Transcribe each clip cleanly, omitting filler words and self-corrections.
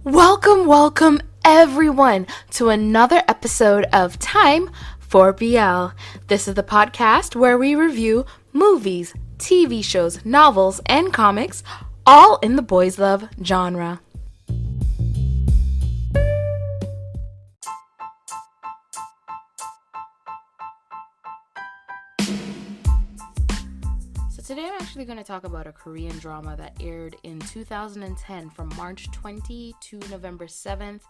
Welcome everyone to another episode of Time for BL. This is the podcast where we review movies, TV shows, novels, and comics, all in the boys love genre. Today I'm actually going to talk about a Korean drama that aired in 2010 from March 20 to November 7th.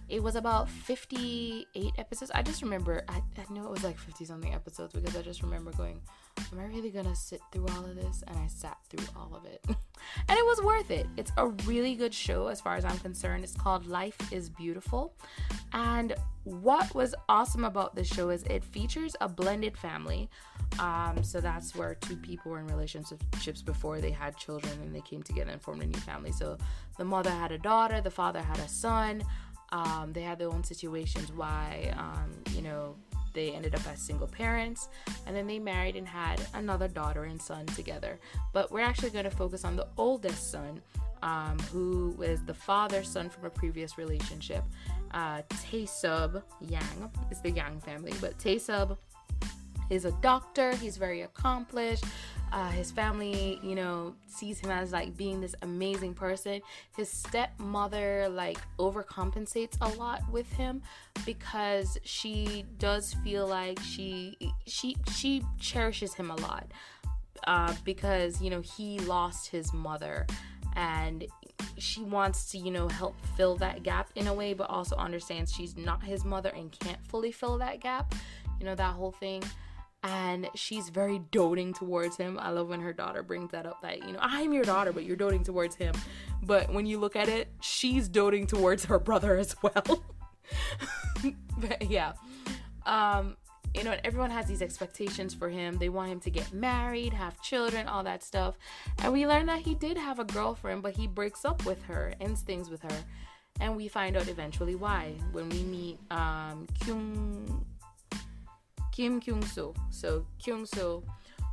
It was about 58 episodes. I just remember, I knew it was like 50 something episodes because I just remember going, am I really going to sit through all of this? And I sat through all of it. And it was worth it. It's a really good show as far as I'm concerned. It's called Life is Beautiful. And what was awesome about this show is it features a blended family. So that's where two people were in relationships before they had children and they came together and formed a new family. So the mother had a daughter, the father had a son. They had their own situations why, they ended up as single parents, and then they married and had another daughter and son together. But we're actually going to focus on the oldest son, who was the father's son from a previous relationship. Tae-sub Yang is the Yang family, but Tae-sub is a doctor. He's very accomplished. His family, sees him as like being this amazing person. His stepmother overcompensates a lot with him because she does feel like she cherishes him a lot because he lost his mother, and she wants to help fill that gap in a way, but also understands she's not his mother and can't fully fill that gap, that whole thing. And she's very doting towards him. I love when her daughter brings that up, that, I'm your daughter, but you're doting towards him. But when you look at it, she's doting towards her brother as well. But yeah. And everyone has these expectations for him. They want him to get married, have children, all that stuff. And we learn that he did have a girlfriend, but he breaks up with her, ends things with her. And we find out eventually why when we meet Kim Kyung-soo. So Kyung-soo,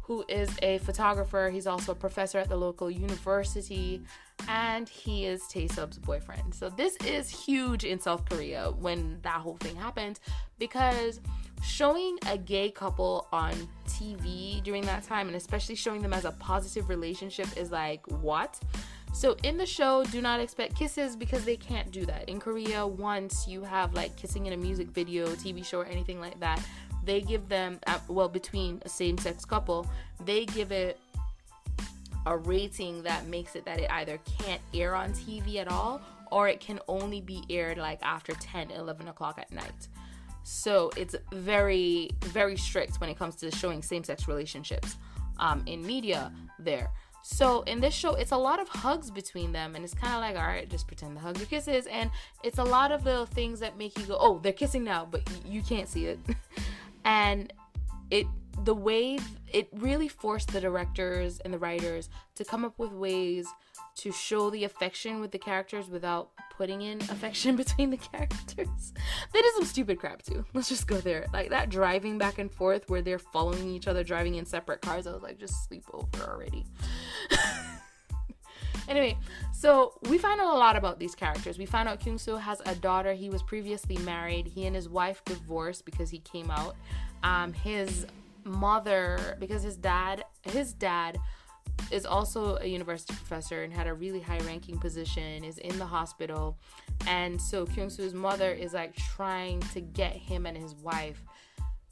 who is a photographer, he's also a professor at the local university, and he is Tae-sub's boyfriend. So this is huge in South Korea when that whole thing happened, because showing a gay couple on TV during that time, and especially showing them as a positive relationship, is like, what? So in the show, do not expect kisses because they can't do that. In Korea, once you have kissing in a music video, TV show, or anything like that, they give them, between a same-sex couple, they give it a rating that makes it that it either can't air on TV at all, or it can only be aired after 10, 11 o'clock at night. So it's very, very strict when it comes to showing same-sex relationships in media there. So in this show, it's a lot of hugs between them, and it's kind of like, all right, just pretend the hugs are kisses, and it's a lot of little things that make you go, oh, they're kissing now, but you can't see it. And it really forced the directors and the writers to come up with ways to show the affection with the characters without putting in affection between the characters. They did some stupid crap too. Let's just go there. That driving back and forth where they're following each other, driving in separate cars. I was like, just sleep over already. Anyway, so we find out a lot about these characters. We find out Kyung-soo has a daughter. He was previously married. He and his wife divorced because he came out. His mother, because his dad is also a university professor and had a really high-ranking position, is in the hospital. And so Kyung-soo's mother is trying to get him and his wife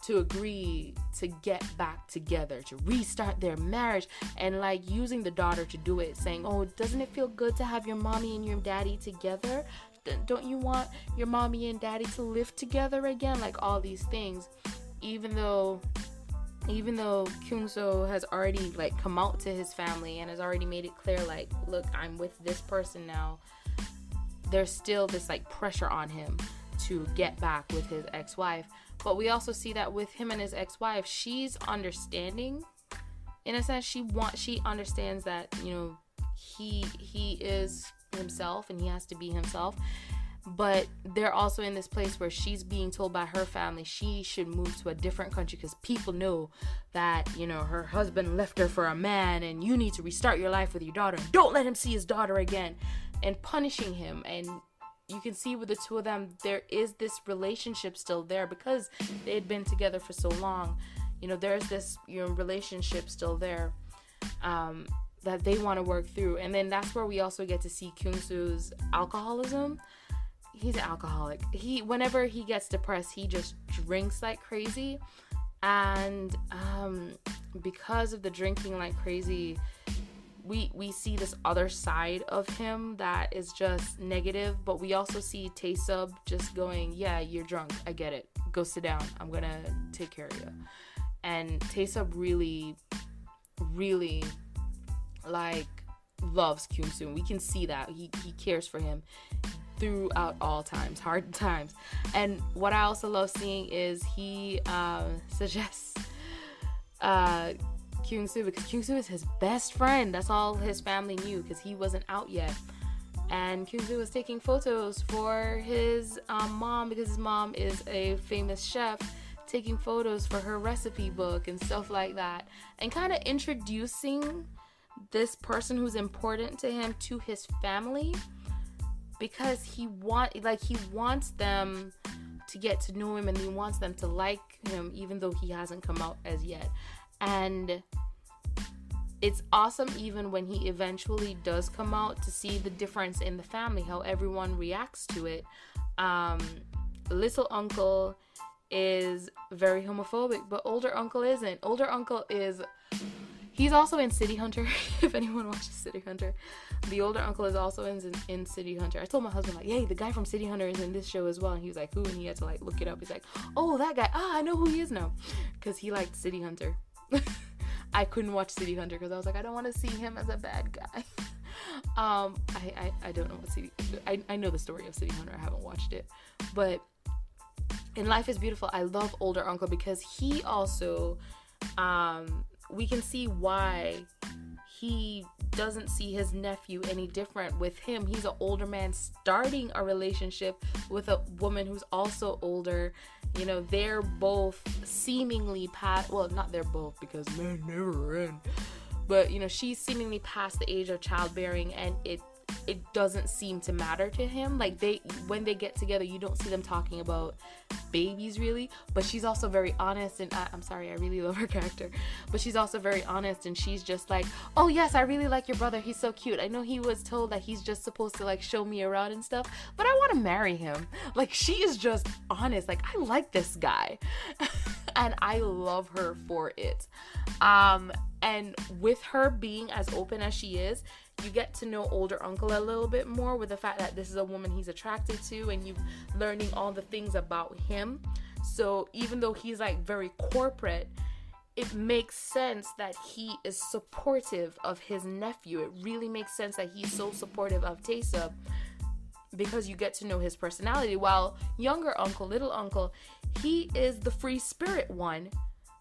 to agree to get back together, to restart their marriage, and using the daughter to do it, saying, oh, doesn't it feel good to have your mommy and your daddy together? Don't you want your mommy and daddy to live together again? All these things, even though Kyung-soo has already come out to his family and has already made it clear, look, I'm with this person now, there's still this pressure on him to get back with his ex-wife. But we also see that with him and his ex-wife, she's understanding. In a sense, she understands that, he is himself and he has to be himself. But they're also in this place where she's being told by her family she should move to a different country because people know that, her husband left her for a man, and you need to restart your life with your daughter. Don't let him see his daughter again. And punishing him and you can see with the two of them, there is this relationship still there because they had been together for so long. You know, there's this, you know, relationship still there that they want to work through. And then that's where we also get to see Kyung-soo's alcoholism. He's an alcoholic. Whenever he gets depressed, he just drinks like crazy. And because of the drinking like crazy, we see this other side of him that is just negative. But we also see Tae-sub just going, yeah, you're drunk, I get it, go sit down, I'm gonna take care of you. And Tae-sub really like loves Kyung-soo. We can see that he cares for him throughout all times, hard times. And what I also love seeing is he suggests Kyung-soo, because Kyung-soo is his best friend. That's all his family knew because he wasn't out yet. And Kyung-soo was taking photos for his mom, because his mom is a famous chef, taking photos for her recipe book and stuff like that, and kind of introducing this person who's important to him to his family, because he wants them to get to know him, and he wants them to like him even though he hasn't come out as yet. And it's awesome even when he eventually does come out, to see the difference in the family, how everyone reacts to it. Little uncle is very homophobic, but older uncle isn't. Older uncle he's also in City Hunter. If anyone watches City Hunter, the older uncle is also in City Hunter. I told my husband, like, hey, the guy from City Hunter is in this show as well. And he was like, who? And he had to like look it up. He's like, oh, that guy. I know who he is now, because he liked City Hunter. I couldn't watch City Hunter because I was like, I don't want to see him as a bad guy. I don't know what City. I know the story of City Hunter. I haven't watched it, but in Life is Beautiful, I love older uncle because he also, we can see why he doesn't see his nephew any different. With him, he's an older man starting a relationship with a woman who's also older. You know, they're both seemingly past, well, not they're both, because men never end, but you know, she's seemingly past the age of childbearing, and it doesn't seem to matter to him. Like, when they get together, you don't see them talking about babies really. But she's also very honest, and I'm sorry, I really love her character, but she's also very honest, and she's just like, oh yes, I really like your brother, he's so cute. I know he was told that he's just supposed to like show me around and stuff, but I want to marry him. Like, she is just honest, like, I like this guy. And I love her for it. And with her being as open as she is, you get to know older uncle a little bit more, with the fact that this is a woman he's attracted to, and you learning all the things about him. So even though he's like very corporate, it makes sense that he is supportive of his nephew. It really makes sense that he's so supportive of Tae-sub, because you get to know his personality. While younger uncle, little uncle, he is the free spirit one,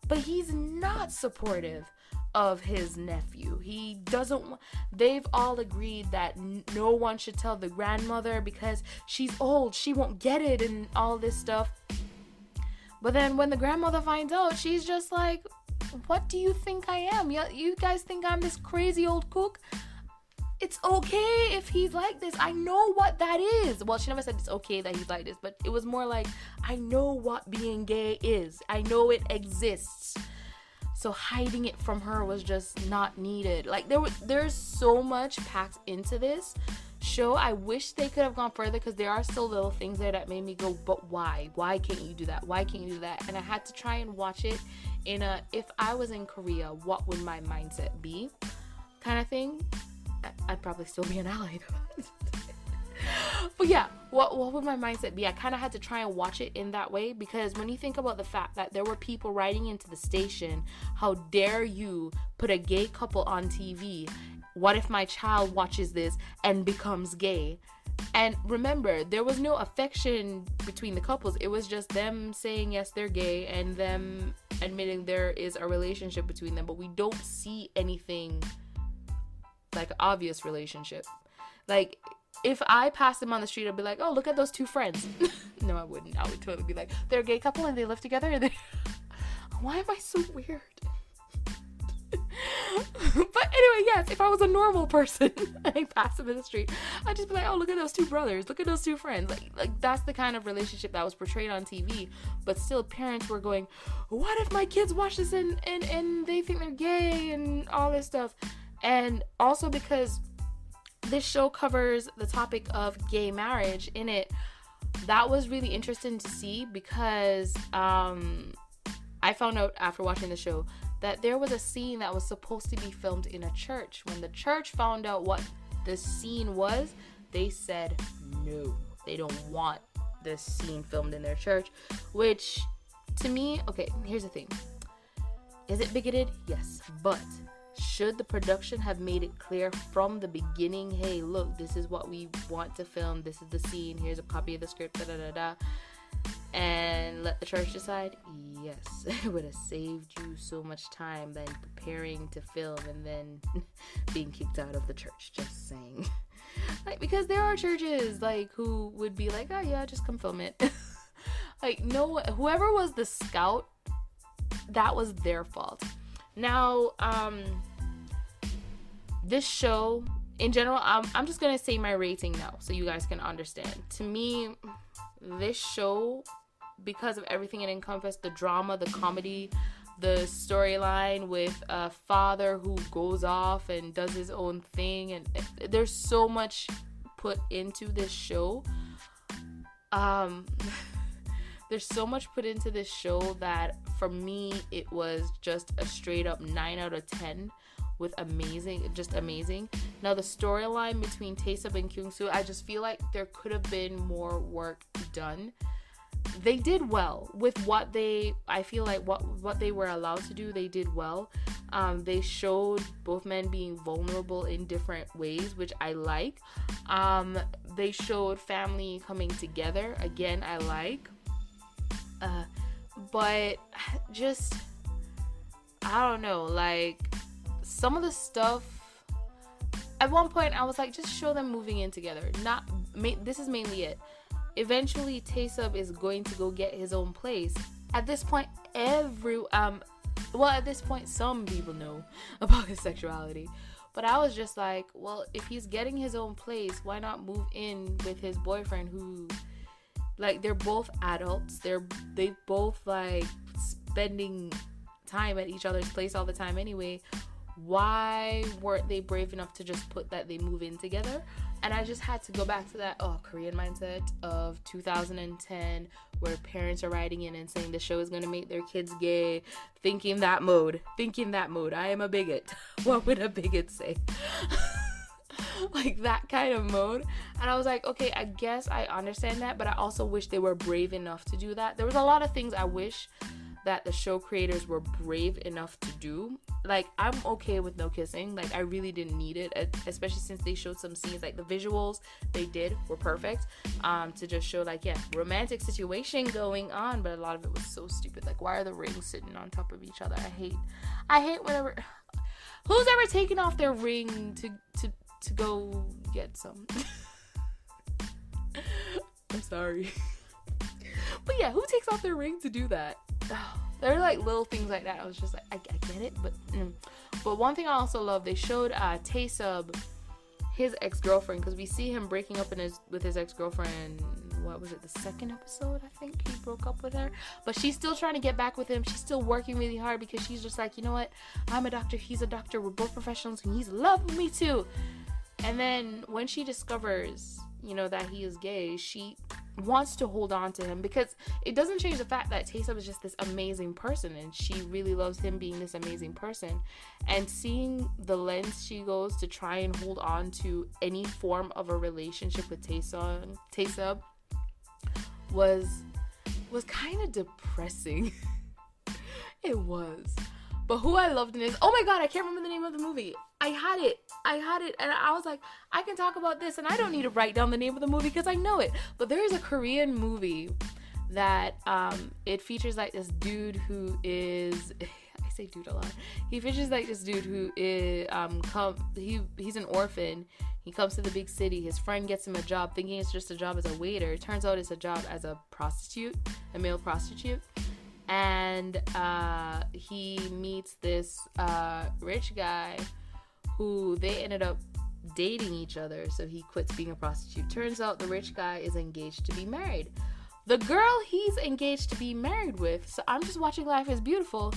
but he's not supportive of his nephew. He doesn't. They've all agreed that no one should tell the grandmother because she's old, she won't get it, and all this stuff. But then when the grandmother finds out, she's just like, what do you think I am? You guys think I'm this crazy old cook? It's okay if he's like this. I know what that is. Well, she never said it's okay that he's like this, but it was more like, I know what being gay is. I know it exists. So hiding it from her was just not needed. Like, there's so much packed into this show. I wish they could have gone further, because there are still little things there that made me go, but why? Why can't you do that? Why can't you do that? And I had to try and watch it in a, if I was in Korea, what would my mindset be kind of thing. I'd probably still be an ally though. But yeah, what would my mindset be? I kind of had to try and watch it in that way, because when you think about the fact that there were people writing into the station, how dare you put a gay couple on TV? What if my child watches this and becomes gay? And remember, there was no affection between the couples. It was just them saying yes, they're gay, and them admitting there is a relationship between them, but we don't see anything like obvious relationship. Like, if I passed them on the street, I'd be like, oh, look at those two friends. No, I wouldn't. I would totally be like, they're a gay couple and they live together. And why am I so weird? anyway, yes, if I was a normal person and I passed them in the street, I'd just be like, oh, look at those two brothers, look at those two friends. Like that's the kind of relationship that was portrayed on TV. But still, parents were going, what if my kids watch this and they think they're gay and all this stuff? And also because this show covers the topic of gay marriage in it, that was really interesting to see, because I found out after watching the show that there was a scene that was supposed to be filmed in a church. When the church found out what the scene was, they said no, they don't want this scene filmed in their church. Which, to me, okay, here's the thing. Is it bigoted? Yes. But should the production have made it clear from the beginning, hey, look, this is what we want to film, this is the scene, here's a copy of the script, da da da da, and let the church decide? Yes. It would have saved you so much time than preparing to film and then being kicked out of the church. Just saying. Like, because there are churches like who would be like, oh yeah, just come film it. Like, no, whoever was the scout, that was their fault. Now, this show in general, I'm just gonna say my rating now so you guys can understand. To me, this show, because of everything it encompassed, the drama, the comedy, the storyline with a father who goes off and does his own thing, and there's so much put into this show. There's so much put into this show that for me it was just a straight up 9 out of 10 with just amazing. Now the storyline between Taesub and Kyung-soo, I just feel like there could have been more work done. They did well with what I feel like what they were allowed to do, they did well. They showed both men being vulnerable in different ways, which I like. They showed family coming together, again, I like. But just, I don't know, like, some of the stuff, at one point I was like, just show them moving in together. This is mainly it. Eventually Taesub is going to go get his own place. At this point, some people know about his sexuality. But I was just like, well, if he's getting his own place, why not move in with his boyfriend who, like, they're both adults. They both like spending time at each other's place all the time anyway. Why weren't they brave enough to just put that they move in together? And I just had to go back to that Korean mindset of 2010, where parents are writing in and saying the show is going to make their kids gay, thinking that mode. I am a bigot. What would a bigot say? Like that kind of mode. And I was like, okay, I guess I understand that, but I also wish they were brave enough to do that. There was a lot of things I wish that the show creators were brave enough to do. Like, I'm okay with no kissing. Like, I really didn't need it, especially since they showed some scenes, like the visuals they did were perfect, to just show, like, yeah, romantic situation going on, but a lot of it was so stupid. Like, why are the rings sitting on top of each other? I hate whenever, who's ever taken off their ring to go get some? I'm sorry. But yeah, who takes off their ring to do that? There are like little things like that. I was just like, I get it, but one thing I also love, they showed Taesub, his ex-girlfriend, because we see him breaking up with his ex-girlfriend. What was it, the second episode? I think he broke up with her, but she's still trying to get back with him. She's still working really hard because she's just like, you know what, I'm a doctor, he's a doctor, we're both professionals, and he's in love with me too. And then when she discovers, you know, that he is gay, she wants to hold on to him, because it doesn't change the fact that Taesub is just this amazing person, and she really loves him being this amazing person. And seeing the lengths she goes to try and hold on to any form of a relationship with Taesub was kind of depressing. It was. But who I loved in this, oh my god, I can't remember the name of the movie. I had it, and I was like, I can talk about this, and I don't need to write down the name of the movie because I know it. But there is a Korean movie that it features like this dude who is, I say dude a lot. He features like this dude who is he's an orphan. He comes to the big city. His friend gets him a job, thinking it's just a job as a waiter. It turns out it's a job as a prostitute, a male prostitute. and he meets this rich guy who they ended up dating each other, so he quits being a prostitute. Turns out the rich guy is engaged to be married. The girl he's engaged to be married with, so I'm just watching Life is Beautiful,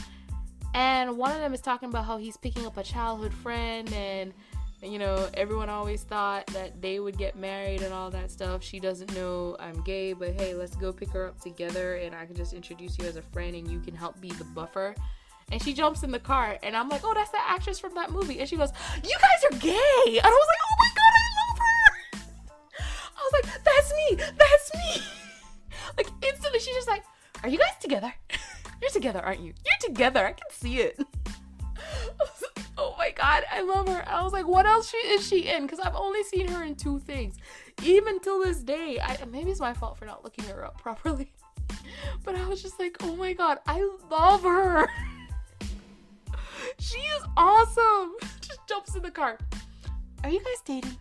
and one of them is talking about how he's picking up a childhood friend, and you know, everyone always thought that they would get married and all that stuff. She doesn't know I'm gay, but hey, let's go pick her up together and I can just introduce you as a friend and you can help be the buffer. And she jumps in the car and I'm like, oh, that's the actress from that movie. And she goes, you guys are gay. And I was like, oh my God, I love her. I was like, that's me. Like instantly she's just like, are you guys together? You're together, aren't you? You're together. I can see it. I was like, oh my God, I love her. I was like, what else is she in? Because I've only seen her in 2 things. Even till this day. Maybe it's my fault for not looking her up properly. But I was just like, oh my God, I love her. She is awesome. Just jumps in the car. Are you guys dating?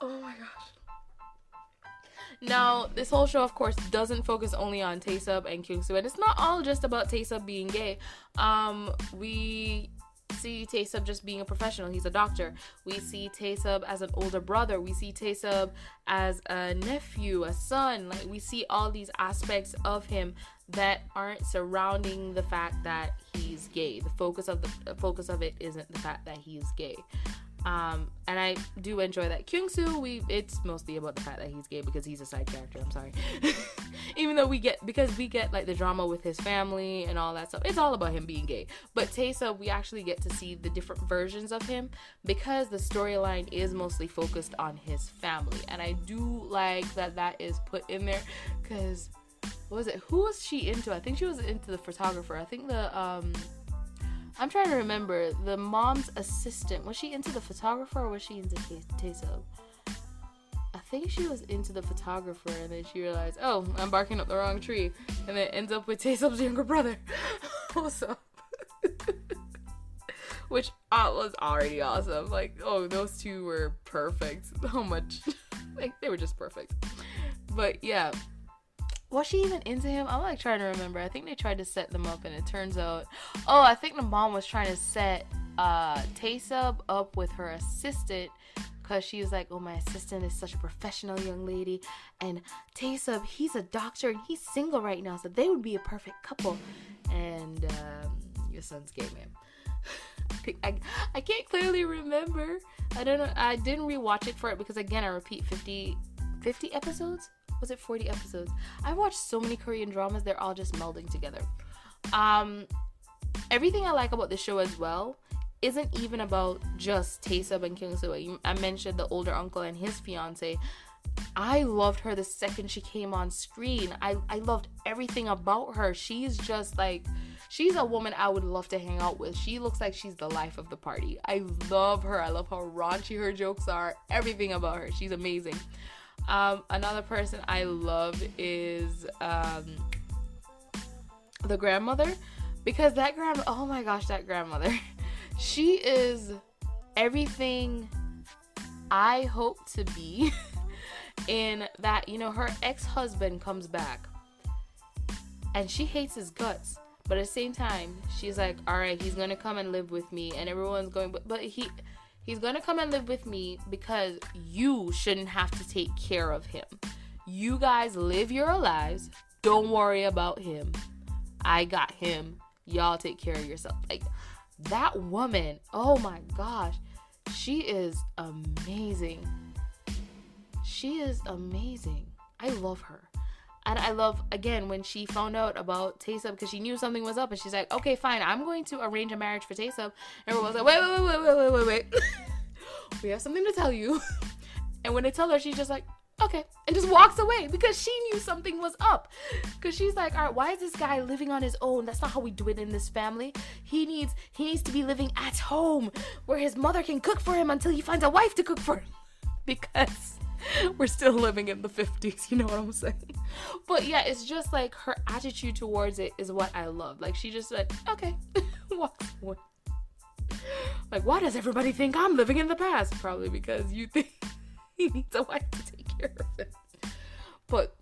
Oh my gosh. Now, this whole show, of course, doesn't focus only on Tae-sub and Kyung-soo, and it's not all just about Tae-sub being gay. We see Tae-sub just being a professional. He's a doctor. We see Tae-sub as an older brother. We see Tae-sub as a nephew, a son. Like, we see all these aspects of him that aren't surrounding the fact that he's gay. The focus of it isn't the fact that he is gay. And I do enjoy that. Kyung-soo, it's mostly about the fact that he's gay because he's a side character. I'm sorry. Even though we get like the drama with his family and all that stuff. It's all about him being gay. But Tae-sub, we actually get to see the different versions of him because the storyline is mostly focused on his family. And I do like that is put in there because, what was it? Who was she into? I think she was into the photographer. I think I'm trying to remember. The mom's assistant. Was she into the photographer or was she into Tae-sub? I think she was into the photographer and then she realized, oh, I'm barking up the wrong tree. And then ends up with Tae-sub's younger brother. What's up? Which was already awesome. Like, oh, those two were perfect. How much? Like, they were just perfect. But yeah. Was she even into him? I'm like trying to remember. I think they tried to set them up and it turns out, oh, I think the mom was trying to set Tae-sub up with her assistant because she was like, oh, my assistant is such a professional young lady and Tae-sub, he's a doctor and he's single right now, so they would be a perfect couple. And your son's gay, man. I can't clearly remember. I don't know. I didn't rewatch it for it because again, I repeat, 50 episodes. Was it 40 episodes? I watched so many Korean dramas, they're all just melding together. Everything I like about the show as well isn't even about just Tae-sub and Kyung-soo. I mentioned the older uncle and his fiance. I loved her the second she came on screen. I loved everything about her. She's just like, she's a woman I would love to hang out with. She looks like she's the life of the party. I love her. I love how raunchy her jokes are. Everything about her. She's amazing. Another person I love is the grandmother, because that oh my gosh, that grandmother, she is everything I hope to be. In that, you know, her ex-husband comes back and she hates his guts, but at the same time she's like, all right, he's gonna come and live with me, and everyone's going, but he's gonna come and live with me because you shouldn't have to take care of him. You guys live your lives. Don't worry about him. I got him. Y'all take care of yourself. Like, that woman, oh my gosh. She is amazing. She is amazing. I love her. And I love, again, when she found out about Tae-sub because she knew something was up and she's like, okay, fine, I'm going to arrange a marriage for Tae-sub. Everyone was like, wait. We have something to tell you. And when they tell her, she's just like, okay. And just walks away because she knew something was up. Because she's like, all right, why is this guy living on his own? That's not how we do it in this family. He needs to be living at home where his mother can cook for him until he finds a wife to cook for him. Because we're still living in the 50s, you know what I'm saying? But yeah, it's just like her attitude towards it is what I love. Like, she just like, okay, walks away. Like, why does everybody think I'm living in the past? Probably because you think he needs a wife to take care of him. But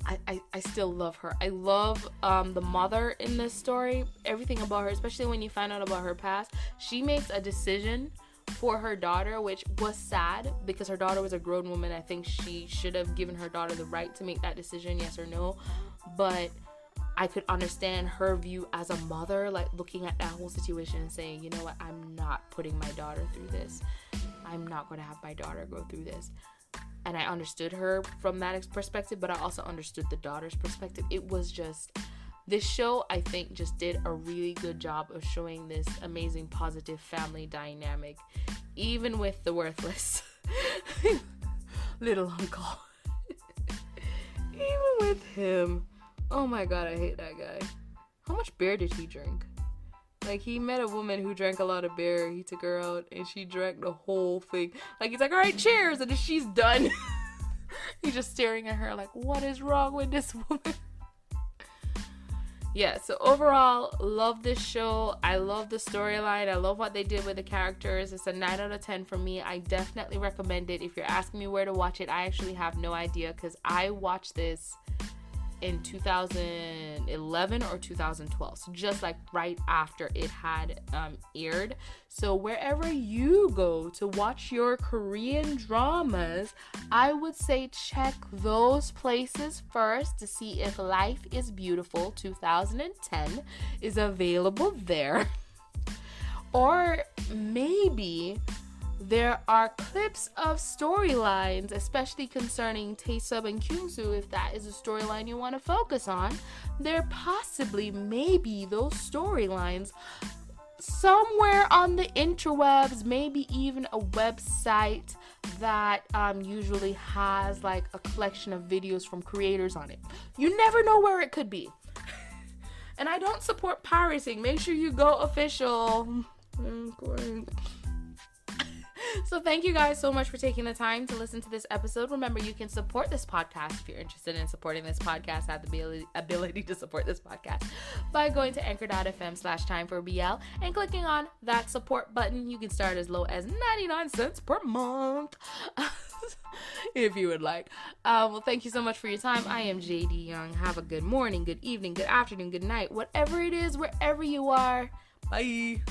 I still love her. I love the mother in this story. Everything about her, especially when you find out about her past. She makes a decision for her daughter, which was sad because her daughter was a grown woman. I think she should have given her daughter the right to make that decision, yes or no. But I could understand her view as a mother, like looking at that whole situation and saying, you know what, I'm not putting my daughter through this. I'm not going to have my daughter go through this. And I understood her from that perspective, but I also understood the daughter's perspective. It was just, this show, I think, just did a really good job of showing this amazing, positive family dynamic, even with the worthless little uncle. Even with him. Oh my god, I hate that guy. How much beer did he drink? Like, he met a woman who drank a lot of beer. He took her out, and she drank the whole thing. Like, he's like, all right, cheers, and then she's done. He's just staring at her like, what is wrong with this woman? Yeah, so overall, love this show. I love the storyline. I love what they did with the characters. It's a 9 out of 10 for me. I definitely recommend it. If you're asking me where to watch it, I actually have no idea, because I watched this in 2011 or 2012, so just like right after it had aired. So wherever you go to watch your Korean dramas, I would say check those places first to see if Life is Beautiful 2010 is available there. Or maybe there are clips of storylines, especially concerning Taesub and Kyungsoo. If that is a storyline you want to focus on, there possibly maybe those storylines somewhere on the interwebs, maybe even a website that usually has like a collection of videos from creators on it. You never know where it could be. And I don't support pirating. Make sure you go official. So thank you guys so much for taking the time to listen to this episode. Remember, you can support this podcast if you're interested in supporting this podcast, have the ability to support this podcast by going to anchor.fm/time4BL and clicking on that support button. You can start as low as 99 cents per month if you would like. Well, thank you so much for your time. I am JD Young. Have a good morning, good evening, good afternoon, good night, whatever it is, wherever you are. Bye.